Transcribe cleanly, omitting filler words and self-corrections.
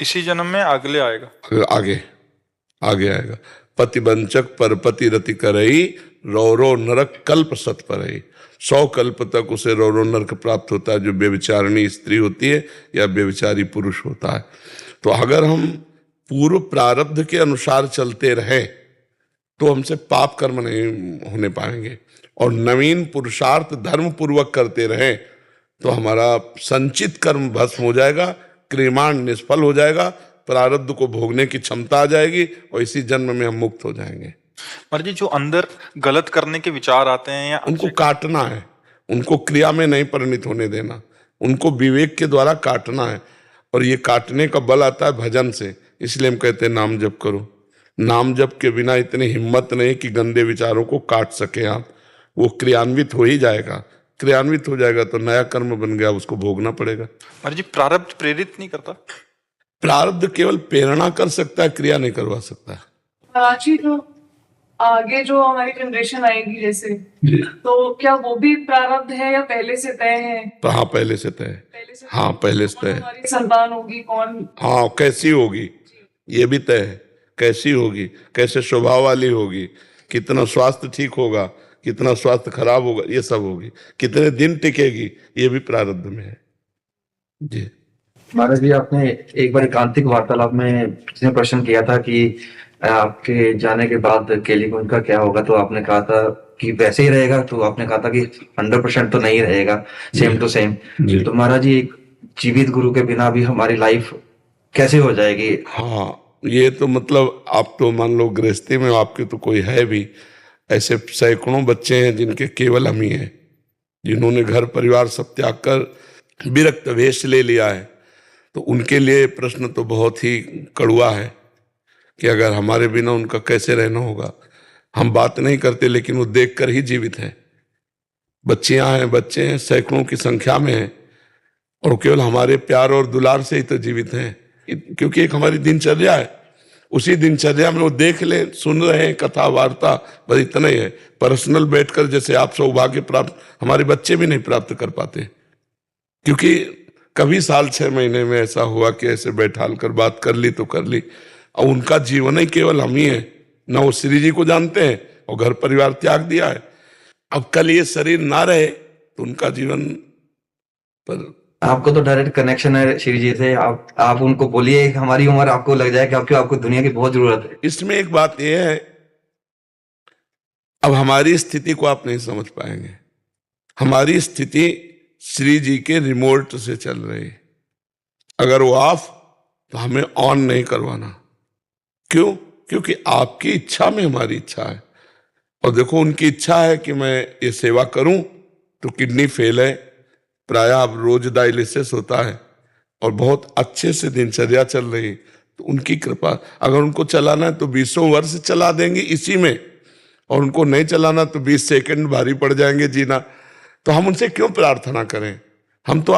इसी जन्म में अगले आएगा। आगे आगे आएगा। पतिवंचक परपति रति करई, रौरो नरक कल्प सत परई। 100 कल्प तक उसे रौरो नरक प्राप्त होता है जो व्यभिचारिणी स्त्री होती है या व्यभिचारी पुरुष होता है। तो अगर हम पूर्व प्रारब्ध के अनुसार चलते रहे तो हमसे पाप कर्म नहीं होने पाएंगे, और नवीन पुरुषार्थ धर्म पूर्वक करते रहे तो हमारा संचित कर्म भस्म हो जाएगा, क्रियमाण निष्फल हो जाएगा, प्रारब्ध को भोगने की क्षमता आ जाएगी और इसी जन्म में हम मुक्त हो जाएंगे। महाराज जी, जो अंदर गलत करने के विचार आते हैं या उनको काटना है, उनको क्रिया में नहीं परिणत होने देना, उनको विवेक के द्वारा काटना है। और ये काटने का बल आता है भजन से, इसलिए हम कहते हैं नाम जप करो। नाम जप के बिना इतनी हिम्मत नहीं कि गंदे विचारों को काट सके आप। वो क्रियान्वित हो ही जाएगा, क्रियान्वित हो जाएगा तो नया कर्म बन गया, उसको भोगना पड़ेगा। महाराज जी, प्रारब्ध प्रेरित नहीं करता? प्रारब्ध केवल प्रेरणा कर सकता है, क्रिया नहीं करवा सकता है। महाराज जी, तो आगे जो हमारी जनरेशन आएगी जैसे, तो क्या वो भी प्रारब्ध है या पहले से तय है? हाँ, पहले से तय है। हाँ, पहले से तय है। हमारी संतान होगी कौन? हाँ, कैसी होगी ये भी तय है। कैसी होगी, कैसे स्वभाव वाली होगी, कितना स्वास्थ्य ठीक होगा, कितना स्वास्थ्य खराब होगा, ये सब होगी। कितने दिन टिकेगी, ये भी प्रारब्ध में है जी। महाराज जी, आपने एक बार एकांतिक वार्तालाप में किसी ने प्रश्न किया था कि आपके जाने के बाद केलीकुंज का क्या होगा, तो आपने कहा था कि वैसे ही रहेगा। तो आपने कहा था कि 100% तो नहीं रहेगा, सेम टू सेम। तो महाराज जी, एक जीवित गुरु के बिना भी हमारी लाइफ कैसे हो जाएगी? हाँ, ये तो मतलब आप तो मान लो गृहस्थी में आपके तो कोई है भी, ऐसे सैकड़ों बच्चे हैं जिनके केवल हम ही हैं, जिन्होंने घर परिवार सब त्याग कर विरक्त वेश ले लिया है। तो उनके लिए प्रश्न तो बहुत ही कड़वा है कि अगर हमारे बिना उनका कैसे रहना होगा। हम बात नहीं करते लेकिन वो देखकर ही जीवित हैं। बच्चियां हैं, बच्चे हैं, सैकड़ों की संख्या में हैं, और केवल हमारे प्यार और दुलार से ही तो जीवित हैं, क्योंकि एक हमारी दिनचर्या है। उसी दिनचर्या में वो देख ले, सुन रहे हैं कथा वार्ता, बस इतना ही है। पर्सनल बैठकर जैसे आप सौभाग्य प्राप्त हमारे बच्चे भी नहीं प्राप्त कर पाते, क्योंकि कभी साल 6 महीने में ऐसा हुआ कि ऐसे बैठाल कर बात कर ली तो कर ली। और उनका जीवन ही केवल हम ही है, ना वो श्री जी को जानते हैं और घर परिवार त्याग दिया है। अब कल ये शरीर ना रहे तो उनका जीवन पर आपको तो डायरेक्ट कनेक्शन है श्री जी से। आप उनको बोलिए, हमारी उम्र आपको लग जाए कि आपको दुनिया की बहुत जरूरत है। इसमें एक बात यह है, अब हमारी स्थिति को आप नहीं समझ पाएंगे। हमारी स्थिति श्री जी के रिमोट से चल रही है। अगर वो ऑफ तो हमें ऑन नहीं करवाना। क्यों? क्योंकि आपकी इच्छा में हमारी इच्छा है। और देखो, उनकी इच्छा है कि मैं ये सेवा करूं, तो किडनी फेल है, प्रायः अब रोज डायलिसिस होता है और बहुत अच्छे से दिनचर्या चल रही है। तो उनकी कृपा, अगर उनको चलाना है तो 20 वर्ष चला देंगे इसी में, और उनको नहीं चलाना तो 20 सेकंड भारी पड़ जाएंगे जीना। तो हम उनसे क्यों प्रार्थना करें? हम तो